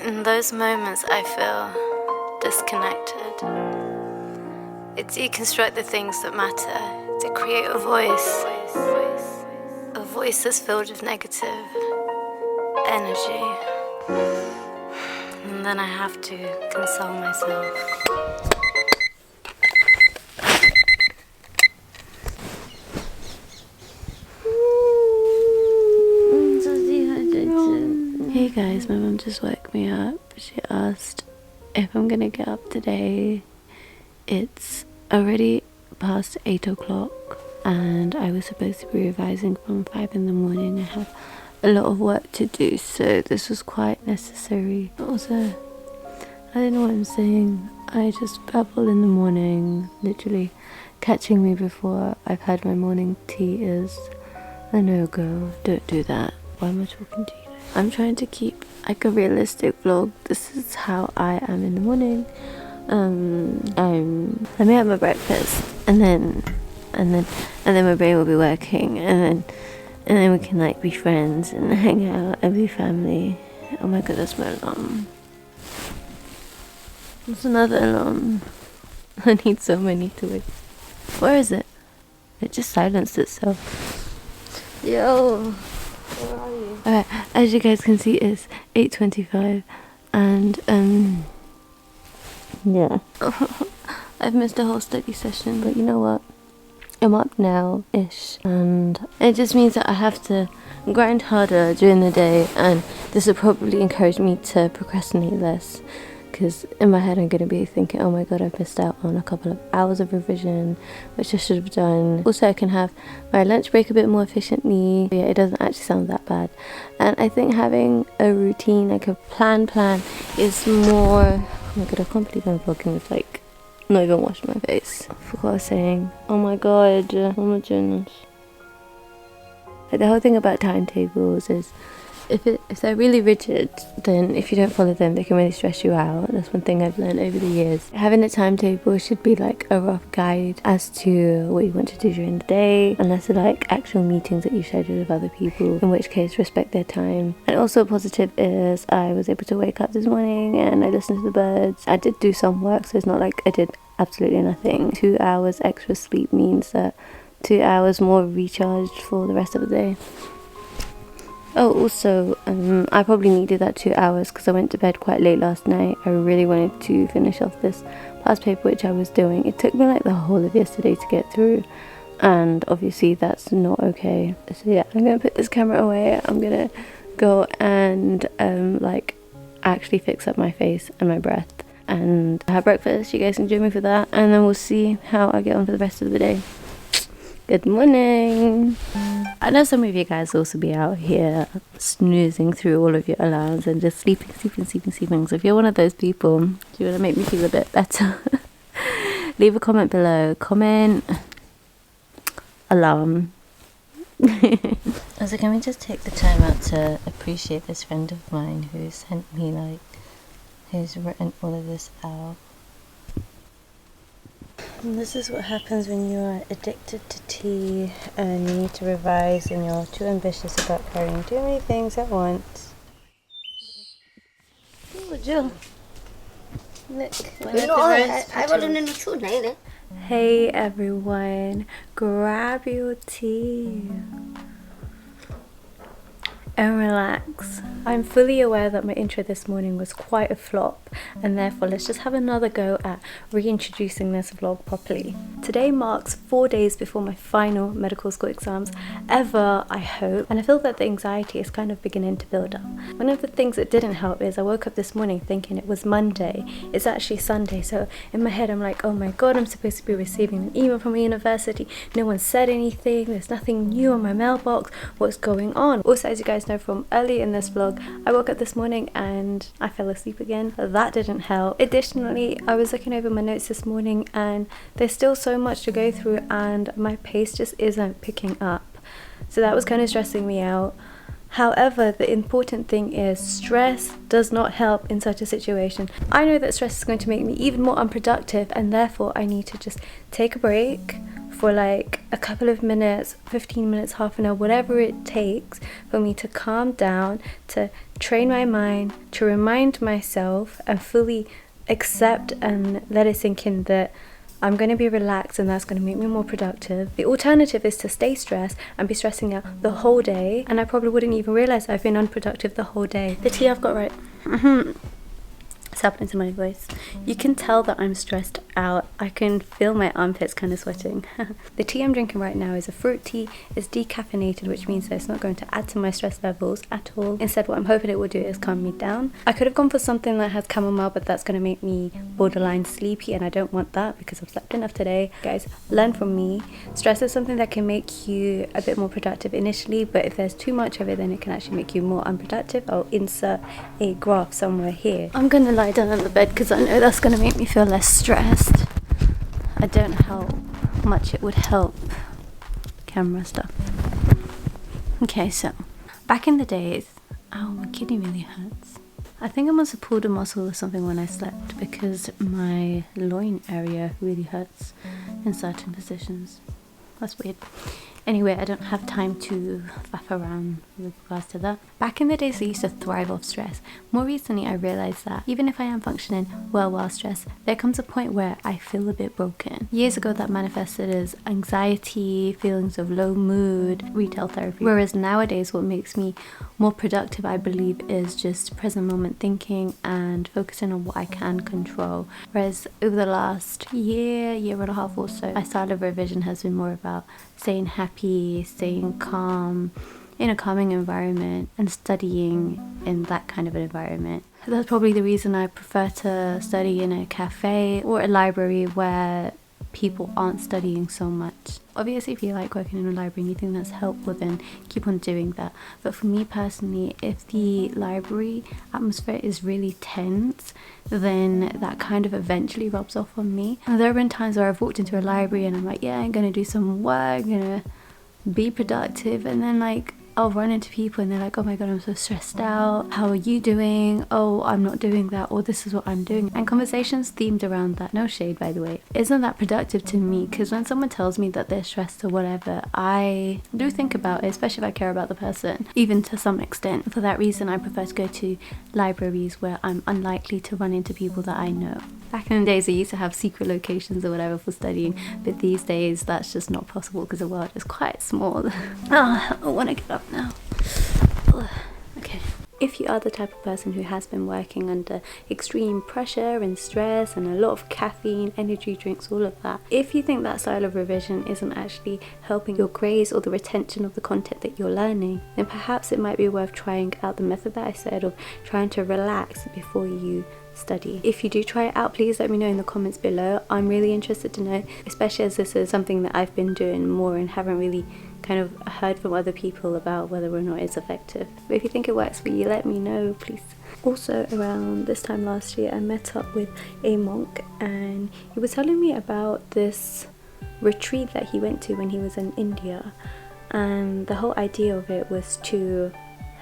In those moments I feel disconnected. I deconstruct the things that matter to create a voice that's filled with negative energy. And then I have to console myself. Hey guys, my mum just woke me up. She asked if I'm gonna get up today. It's already past 8 o'clock and I was supposed to be revising from 5 in the morning. I have a lot of work to do, so this was quite necessary. Also, I don't know what I'm saying. I just babble in the morning, literally catching me before I've had my morning tea is a no-go. Don't do that. Why am I talking to you? I'm trying to keep like a realistic vlog. This is how I am in the morning. Let me have my breakfast and then my brain will be working and then we can like be friends and hang out and be family. Oh my god, that's my alarm. There's another alarm. I need so many to wait. Where is it? It just silenced itself. Yo, where are you? Alright, as you guys can see, it's 8:25 and yeah. I've missed a whole study session, but you know what? I'm up now-ish, and it just means that I have to grind harder during the day, and this will probably encourage me to procrastinate less, because in my head I'm going to be thinking, oh my god, I've missed out on a couple of hours of revision, which I should have done. Also, I can have my lunch break a bit more efficiently. Yeah, it doesn't actually sound that bad. And I think having a routine, like a plan is more... Oh my god, I can't believe I'm vlogging with like not even washing my face. I forgot what I was saying. Oh my god, oh my goodness. Like, the whole thing about timetables is if they're really rigid, then if you don't follow them, they can really stress you out. That's one thing I've learned over the years. Having a timetable should be like a rough guide as to what you want to do during the day, unless they're like actual meetings that you schedule with other people, in which case respect their time. And also a positive is I was able to wake up this morning and I listened to the birds. I did do some work, so it's not like I did absolutely nothing. 2 hours extra sleep means that 2 hours more recharged for the rest of the day. Oh, also, I probably needed that 2 hours because I went to bed quite late last night. I really wanted to finish off this past paper which I was doing. It took me like the whole of yesterday to get through, and obviously that's not okay. So yeah, I'm gonna put this camera away. I'm gonna go and like actually fix up my face and my breath and have breakfast. You guys can join me for that, and then we'll see how I get on for the rest of the day. Good morning. I know some of you guys also be out here snoozing through all of your alarms and just sleeping. So if you're one of those people, do you want to make me feel a bit better? Leave a comment below. Comment alarm. Also, can we just take the time out to appreciate this friend of mine who sent me who's written all of this out. And this is what happens when you're addicted to tea and you need to revise and you're too ambitious about carrying too many things at once. Oh, Jill. Look. Hey everyone, grab your tea and relax. I'm fully aware that my intro this morning was quite a flop, and therefore let's just have another go at reintroducing this vlog properly. Today marks 4 days before my final medical school exams ever, I hope, and I feel that the anxiety is kind of beginning to build up. One of the things that didn't help is I woke up this morning thinking it was Monday. It's actually Sunday, so in my head I'm like, oh my god, I'm supposed to be receiving an email from my university. No one said anything, there's nothing new on my mailbox. What's going on? Also, as you guys know from early in this vlog, I woke up this morning and I fell asleep again. That didn't help. Additionally, I was looking over my notes this morning and there's still so much to go through and my pace just isn't picking up. So that was kind of stressing me out. However, the important thing is stress does not help in such a situation. I know that stress is going to make me even more unproductive, and therefore I need to just take a break, for like a couple of minutes, 15 minutes, half an hour, whatever it takes for me to calm down, to train my mind, to remind myself and fully accept and let it sink in that I'm going to be relaxed and that's going to make me more productive. The alternative is to stay stressed and be stressing out the whole day, and I probably wouldn't even realize I've been unproductive the whole day. The tea I've got right. It's happening to my voice. You can tell that I'm stressed out. I can feel my armpits kind of sweating. The tea I'm drinking right now is a fruit tea. It's decaffeinated, which means that it's not going to add to my stress levels at all. Instead, what I'm hoping it will do is calm me down. I could have gone for something that has chamomile, but that's going to make me borderline sleepy, and I don't want that because I've slept enough today. Guys, learn from me. Stress is something that can make you a bit more productive initially, but if there's too much of it, then it can actually make you more unproductive. I'll insert a graph somewhere here. I'm gonna lie down on the bed because I know that's gonna make me feel less stressed. I don't know how much it would help camera stuff. Okay, so back in the days, oh, my kidney really hurts. I think I must have pulled a muscle or something when I slept because my loin area really hurts in certain positions. That's weird. Anyway, I don't have time to faff around with regards to that. Back in the days, I used to thrive off stress. More recently, I realized that even if I am functioning well while stressed, there comes a point where I feel a bit broken. Years ago, that manifested as anxiety, feelings of low mood, retail therapy. Whereas nowadays, what makes me more productive, I believe, is just present moment thinking and focusing on what I can control. Whereas over the last year and a half or so, my style of revision has been more about staying happy, staying calm, in a calming environment, and studying in that kind of an environment. That's probably the reason I prefer to study in a cafe or a library where people aren't studying so much. Obviously, if you like working in a library and you think that's helpful, then keep on doing that. But for me personally, if the library atmosphere is really tense, then that kind of eventually rubs off on me. And there have been times where I've walked into a library and I'm like, yeah, I'm gonna do some work, I'm gonna be productive, and then like I'll run into people and they're like, oh my god, I'm so stressed out, how are you doing? Oh, I'm not doing that, or this is what I'm doing. And conversations themed around that, no shade by the way, isn't that productive to me, because when someone tells me that they're stressed or whatever, I do think about it, especially if I care about the person, even to some extent. For that reason, I prefer to go to libraries where I'm unlikely to run into people that I know. Back in the days, I used to have secret locations or whatever for studying, but these days that's just not possible because the world is quite small. Oh, I want to get up now. Okay. If you are the type of person who has been working under extreme pressure and stress and a lot of caffeine, energy drinks, all of that, if you think that style of revision isn't actually helping your grades or the retention of the content that you're learning, then perhaps it might be worth trying out the method that I said of trying to relax before you study. If you do try it out, please let me know in the comments below. I'm really interested to know, especially as this is something that I've been doing more and haven't really kind of heard from other people about whether or not it's effective. But if you think it works for you, let me know, please. Also, around this time last year, I met up with a monk and he was telling me about this retreat that he went to when he was in India, and the whole idea of it was to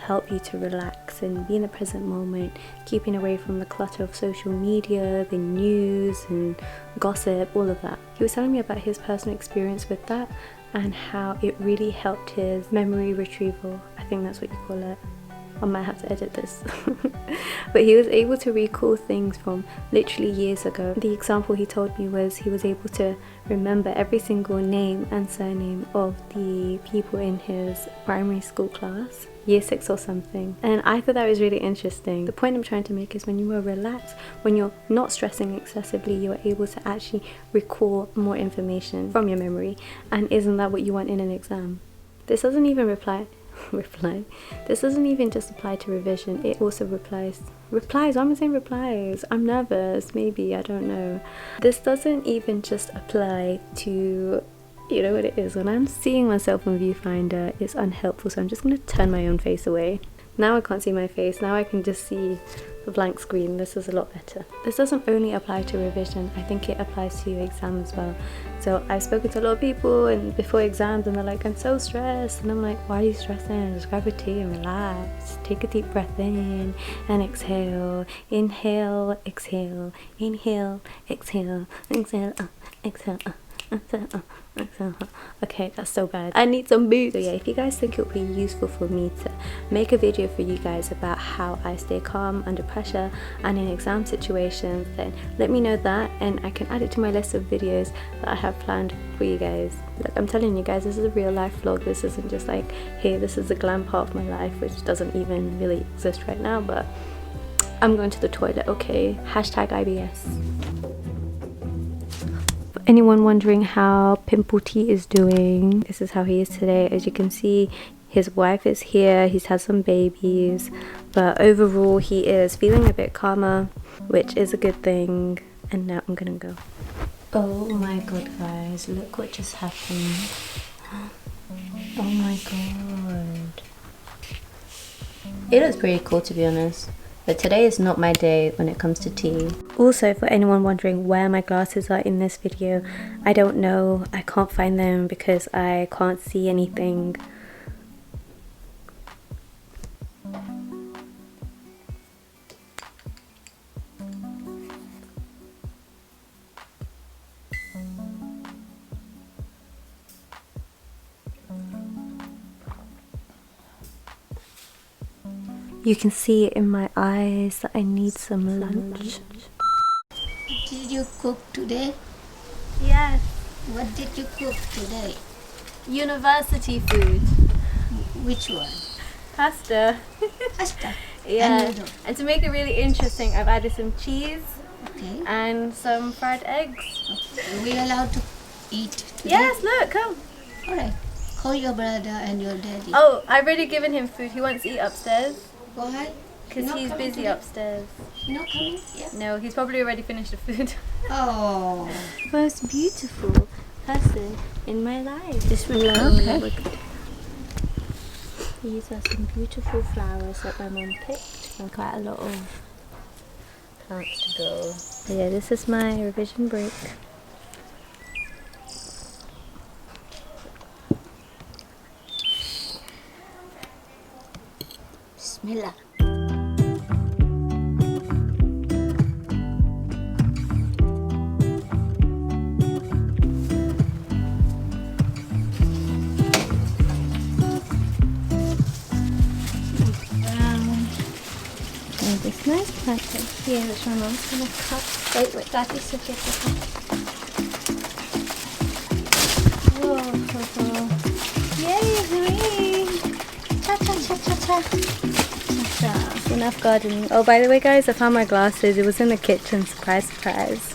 help you to relax and be in the present moment, keeping away from the clutter of social media, the news and gossip, all of that. He was telling me about his personal experience with that and how it really helped his memory retrieval. I think that's what you call it. I might have to edit this. But he was able to recall things from literally years ago. The example he told me was he was able to remember every single name and surname of the people in his primary school class, year 6 or something. And I thought that was really interesting. The point I'm trying to make is when you are relaxed, when you're not stressing excessively, you're able to actually recall more information from your memory. And isn't that what you want in an exam? This doesn't even This doesn't even just apply to revision, it also replies, I'm saying replies, I'm nervous, maybe, I don't know. This doesn't even just apply to, you know what it is, when I'm seeing myself on Viewfinder, it's unhelpful, so I'm just going to turn my own face away. Now I can't see my face, now I can just see the blank screen. This is a lot better. This doesn't only apply to revision, I think it applies to your exam as well. So I've spoken to a lot of people and before exams and they're like, I'm so stressed, and I'm like, why are you stressing? Just grab a tea and relax. Take a deep breath in and exhale. Inhale, exhale, inhale, exhale, exhale, exhale. Okay, that's so bad. I need some booze. So yeah, if you guys think it would be useful for me to make a video for you guys about how I stay calm under pressure and in exam situations, then let me know that and I can add it to my list of videos that I have planned for you guys. Like, I'm telling you guys, this is a real life vlog. This isn't just like, hey, this is the glam part of my life, which doesn't even really exist right now, but I'm going to the toilet, okay? Hashtag IBS. Anyone wondering how Pimple T is doing, this is how he is today. As you can see, his wife is here, he's had some babies, but overall he is feeling a bit calmer, which is a good thing. And now I'm gonna go. Oh my god guys, look what just happened. Oh my god. It was pretty cool, to be honest. But today is not my day when it comes to tea. Also, for anyone wondering where my glasses are in this video, I don't know. I can't find them because I can't see anything. You can see in my eyes that I need some lunch. What did you cook today? Yes, What did you cook today? university food. Which one? Pasta. Pasta. Yeah, And noodle. and to make it really interesting, I've added some cheese Okay. and some fried eggs. Are we allowed to eat today? Yes, look, come. Alright. Call your brother and your daddy. Oh, I've already given him food. He wants to eat upstairs Why? because Not he's coming busy today? upstairs. Not coming? Yeah. No, he's probably already finished the food. Oh. Most beautiful person in my life. Bismillah. Okay. These are some beautiful flowers that my mum picked and quite a lot of plants to go. So yeah, this is my revision break. Bismillah. And this nice plant right here, which my mum's gonna cut. Wait, that is okay. Whoa, yay, hooray! Cha cha cha cha cha. Cha cha. Enough gardening. Oh, by the way, guys, I found my glasses. It was in the kitchen. Surprise, surprise.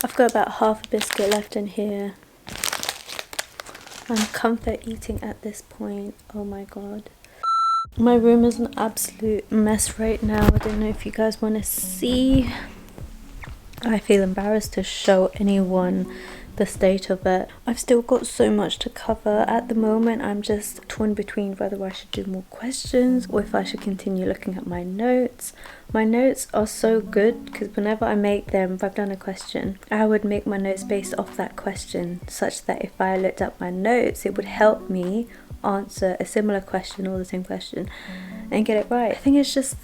I've got about half a biscuit left in here. I'm comfort eating at this point. Oh my god. My room is an absolute mess right now. I don't know if you guys want to see. I feel embarrassed to show anyone the state of it. I've still got so much to cover. At the moment, I'm just torn between whether I should do more questions or if I should continue looking at my notes. My notes are so good because whenever I make them, if I've done a question, I would make my notes based off that question, such that if I looked up my notes, it would help me answer a similar question or the same question and get it right. I think it's just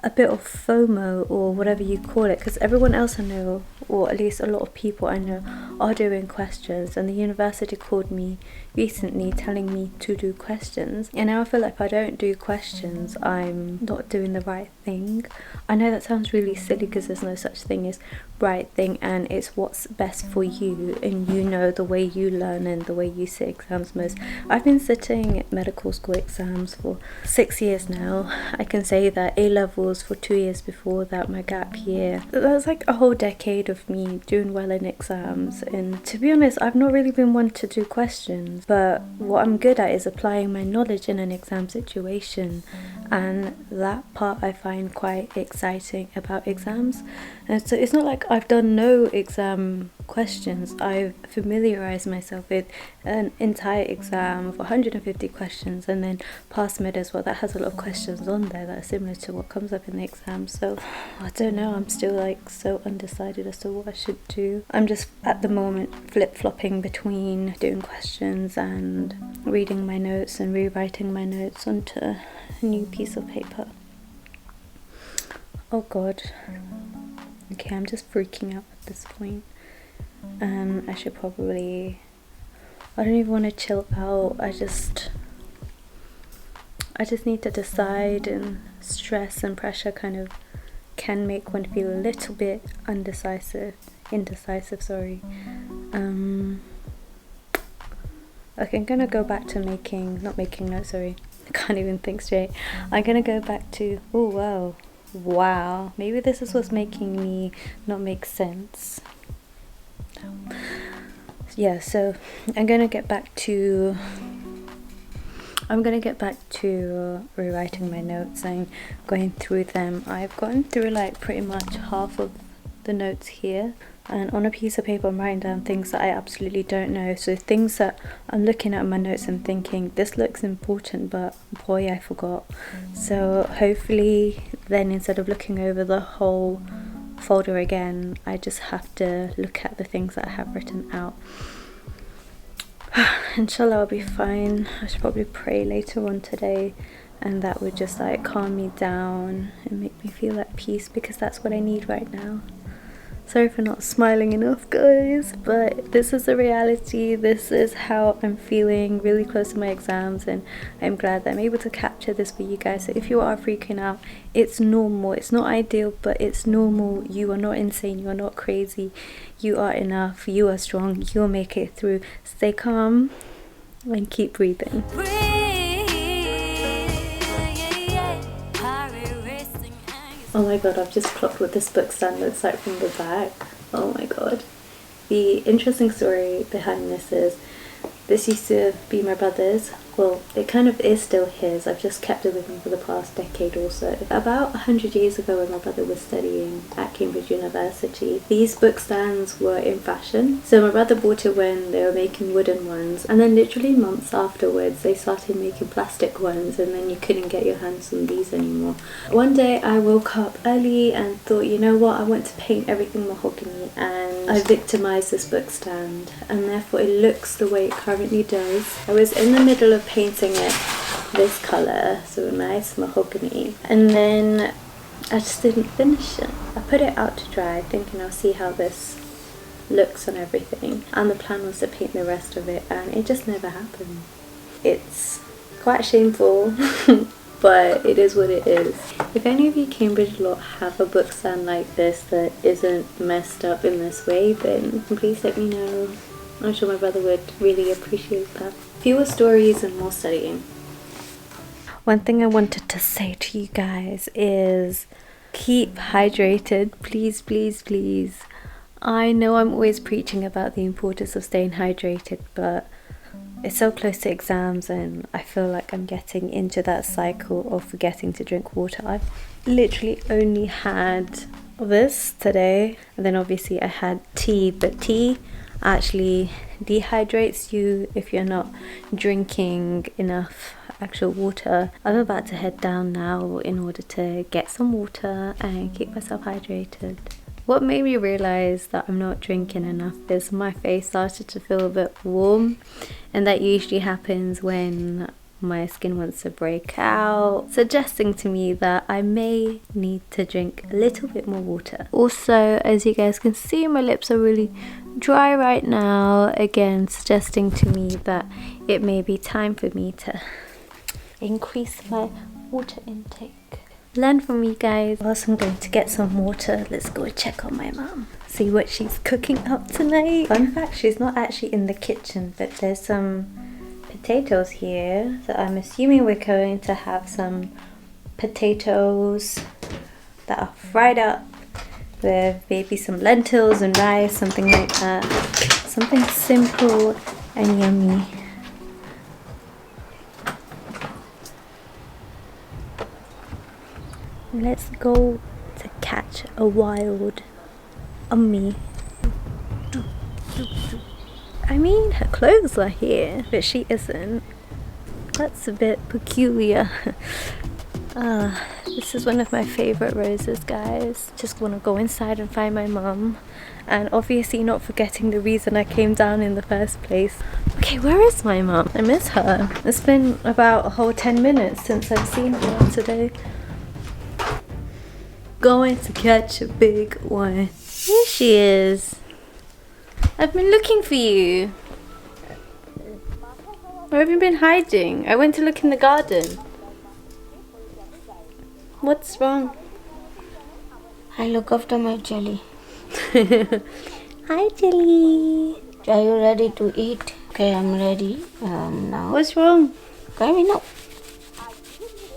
a bit of FOMO or whatever you call it, because everyone else I know, or at least a lot of people I know, are doing questions, and the university called me recently telling me to do questions, and now I feel like if I don't do questions I'm not doing the right thing. I know that sounds really silly because there's no such thing as right thing, and it's what's best for you, and you know the way you learn and the way you sit exams most. I've been sitting medical school exams for 6 years now. I can say that A levels for 2 years before that, my gap year. That was like a whole decade of me doing well in exams, and to be honest I've not really been one to do questions, but what I'm good at is applying my knowledge in an exam situation, and that part I find quite exciting about exams. And so it's not like I've done no exam questions. I've familiarized myself with an entire exam of 150 questions, and then past mid as well. That has a lot of questions on there that are similar to what comes up in the exam. So I don't know, I'm still like so undecided as to what I should do. I'm just at the moment flip-flopping between doing questions and reading my notes and rewriting my notes onto a new piece of paper. Oh god. Okay, I'm just freaking out at this point. I should probably... I don't even want to chill out. I just need to decide, and stress and pressure kind of can make one feel a little bit indecisive, sorry. Okay, I'm gonna go back to not making notes, sorry. I can't even think straight. I'm gonna go back to, oh wow, maybe this is what's making me not make sense. Yeah, so I'm gonna get back to rewriting my notes and going through them. I've gone through like pretty much half of the notes here, and on a piece of paper I'm writing down things that I absolutely don't know. So things that I'm looking at in my notes and thinking this looks important, but boy, I forgot. So hopefully then, instead of looking over the whole folder again, I just have to look at the things that I have written out. Inshallah I'll be fine. I should probably pray later on today, and that would just like calm me down and make me feel at peace, because that's what I need right now. Sorry for not smiling enough, guys, but this is the reality. This is how I'm feeling, really close to my exams, and I'm glad that I'm able to capture this for you guys. So if you are freaking out, it's normal. It's not ideal, but it's normal. You are not insane. You are not crazy. You are enough. You are strong. You'll make it through. Stay calm and keep breathing. Oh my god, I've just clocked what this book stand looks like from the back. Oh my god. The interesting story behind this is, this used to be my brother's. Well, it kind of is still his. I've just kept it with me for the past decade or so. About 100 years ago, when my brother was studying at Cambridge University, these book stands were in fashion. So my brother bought it when they were making wooden ones, and then literally months afterwards they started making plastic ones, and then you couldn't get your hands on these anymore. One day I woke up early and thought, you know what, I want to paint everything mahogany, and I victimized this book stand, and therefore it looks the way it currently does. I was in the middle of painting it this colour, so nice mahogany, and then I just didn't finish it. I put it out to dry thinking I'll see how this looks on everything, and the plan was to paint the rest of it, and it just never happened. It's quite shameful but it is what it is. If any of you Cambridge lot have a book stand like this that isn't messed up in this way, then please let me know. I'm sure my brother would really appreciate that. Fewer stories and more studying. One thing I wanted to say to you guys is keep hydrated, please, please, please. I know I'm always preaching about the importance of staying hydrated, but it's so close to exams and I feel like I'm getting into that cycle of forgetting to drink water. I've literally only had this today, and then obviously I had tea, but tea actually dehydrates you if you're not drinking enough actual water. I'm about to head down now in order to get some water and keep myself hydrated. What made me realise that I'm not drinking enough is my face started to feel a bit warm, and that usually happens when my skin wants to break out, suggesting to me that I may need to drink a little bit more water. Also, as you guys can see, my lips are really dry right now, again suggesting to me that it may be time for me to increase my water intake. Learn from me, guys. Whilst I'm going to get some water, let's go check on my mum, see what she's cooking up tonight. Fun fact, she's not actually in the kitchen, but there's some potatoes here, so I'm assuming we're going to have some potatoes that are fried up with maybe some lentils and rice, something like that. Something simple and yummy. Let's go to catch a wild ummi. I mean, her clothes are here, but she isn't. That's a bit peculiar. This is one of my favorite roses, guys. Just want to go inside and find my mum. And obviously not forgetting the reason I came down in the first place. Okay, where is my mum? I miss her. It's been about a whole 10 minutes since I've seen her today. Going to catch a big one. Here she is. I've been looking for you. Where have you been hiding? I went to look in the garden. What's wrong? I look after my jelly. Hi, Jelly. Are you ready to eat? Okay, I'm ready. Now. What's wrong? Okay, no.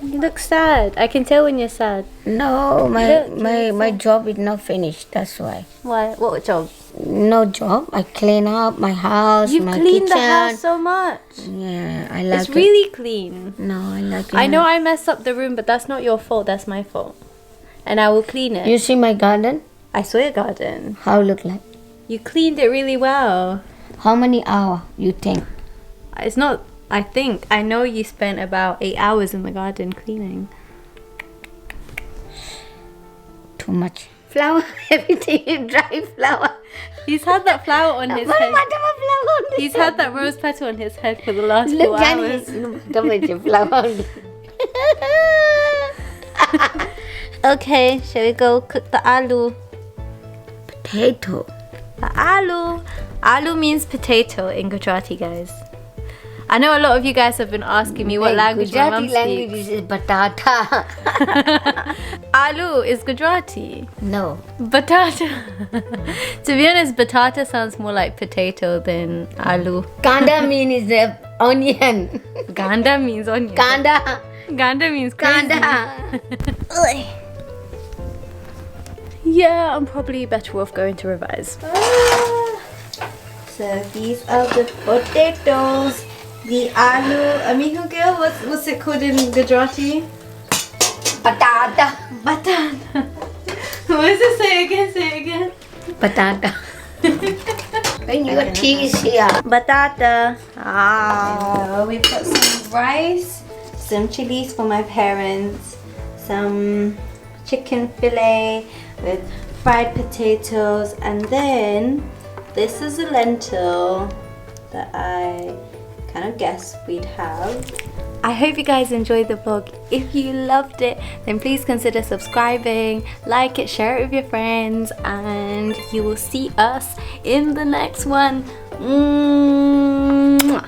You look sad. I can tell when you're sad. No, Look, my job is not finished. That's why. Why? What job? No job. I clean up my house, You've my cleaned kitchen. the house so much. Yeah, I like It's it. really clean. No, I like it. I know I messed up the room, but that's not your fault. That's my fault. And I will clean it. You see my garden? I saw your garden. How look like? You cleaned it really well. How many hours you think? It's not, I think. I know you spent about 8 hours in the garden cleaning. Too much. Flower, everything is dry flower. He's had that flower on his head. He's had that rose petal on his head for the last 4 hours. Flower. Okay, shall we go cook the aloo? Potato. The aloo. Aloo means potato in Gujarati, guys. I know a lot of you guys have been asking me what language my mum Gujarati speaks. language is batata. Aloo is Gujarati. No. Batata. To be honest, batata sounds more like potato than aloo. Kanda means onion. Ganda means onion. Kanda. Ganda means crazy. Kanda. Yeah, I'm probably better off going to revise. So these are the potatoes. The aloo. Amigo girl, what's it called in Gujarati? Batata. Batata. What does it say again? Say it again. Batata. When you got cheese here. Batata. Ah. We've got some rice, some chilies for my parents, some chicken fillet with fried potatoes, and then this is a lentil that I kind of guessed we'd have. I hope you guys enjoyed the vlog. If you loved it, then please consider subscribing, like it, share it with your friends, and you will see us in the next one. Mwah.